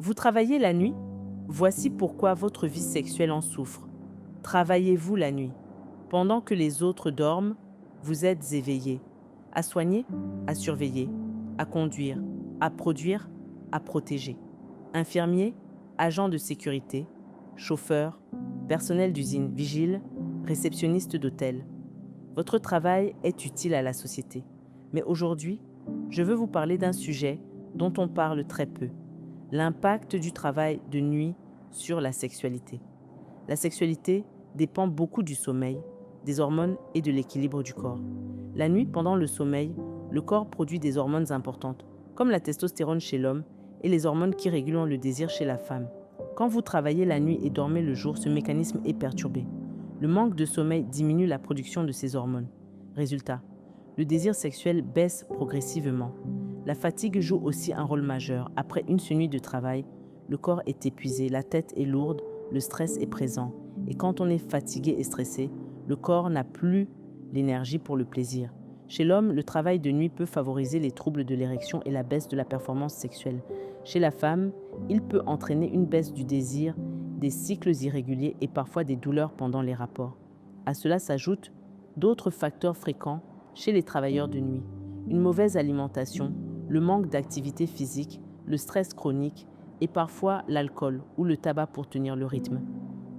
Vous travaillez la nuit? Voici pourquoi votre vie sexuelle en souffre. Travaillez-vous la nuit? Pendant que les autres dorment, vous êtes éveillé. À soigner, à surveiller, à conduire, à produire, à protéger. Infirmier, agent de sécurité, chauffeur, personnel d'usine, vigile, réceptionniste d'hôtel. Votre travail est utile à la société. Mais aujourd'hui, je veux vous parler d'un sujet dont on parle très peu: l'impact du travail de nuit sur la sexualité. La sexualité dépend beaucoup du sommeil, des hormones et de l'équilibre du corps. La nuit, pendant le sommeil, le corps produit des hormones importantes, comme la testostérone chez l'homme et les hormones qui régulent le désir chez la femme. Quand vous travaillez la nuit et dormez le jour, ce mécanisme est perturbé. Le manque de sommeil diminue la production de ces hormones. Résultat, le désir sexuel baisse progressivement. La fatigue joue aussi un rôle majeur. Après une seule nuit de travail, le corps est épuisé, la tête est lourde, le stress est présent. Et quand on est fatigué et stressé, le corps n'a plus l'énergie pour le plaisir. Chez l'homme, le travail de nuit peut favoriser les troubles de l'érection et la baisse de la performance sexuelle. Chez la femme, il peut entraîner une baisse du désir, des cycles irréguliers et parfois des douleurs pendant les rapports. À cela s'ajoutent d'autres facteurs fréquents chez les travailleurs de nuit: une mauvaise alimentation, le manque d'activité physique, le stress chronique et parfois l'alcool ou le tabac pour tenir le rythme.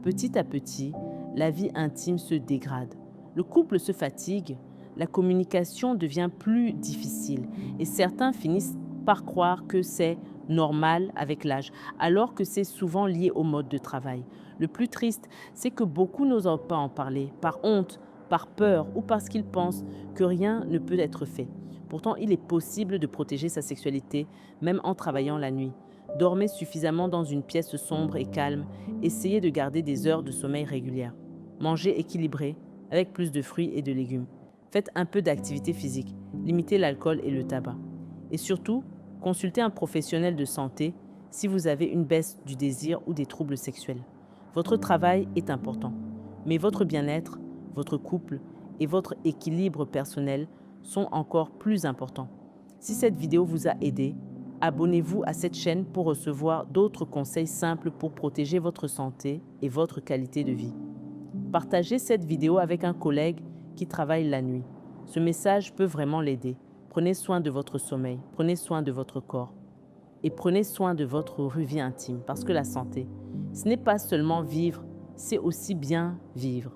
Petit à petit, la vie intime se dégrade. Le couple se fatigue, la communication devient plus difficile et certains finissent par croire que c'est normal avec l'âge, alors que c'est souvent lié au mode de travail. Le plus triste, c'est que beaucoup n'osent pas en parler, par honte, par peur ou parce qu'ils pensent que rien ne peut être fait. Pourtant, il est possible de protéger sa sexualité, même en travaillant la nuit. Dormez suffisamment dans une pièce sombre et calme. Essayez de garder des heures de sommeil régulières. Mangez équilibré, avec plus de fruits et de légumes. Faites un peu d'activité physique. Limitez l'alcool et le tabac. Et surtout, consultez un professionnel de santé si vous avez une baisse du désir ou des troubles sexuels. Votre travail est important, mais votre bien-être, votre couple et votre équilibre personnel sont encore plus importants. Si cette vidéo vous a aidé, abonnez-vous à cette chaîne pour recevoir d'autres conseils simples pour protéger votre santé et votre qualité de vie. Partagez cette vidéo avec un collègue qui travaille la nuit. Ce message peut vraiment l'aider. Prenez soin de votre sommeil, prenez soin de votre corps et prenez soin de votre vie intime, parce que la santé, ce n'est pas seulement vivre, c'est aussi bien vivre.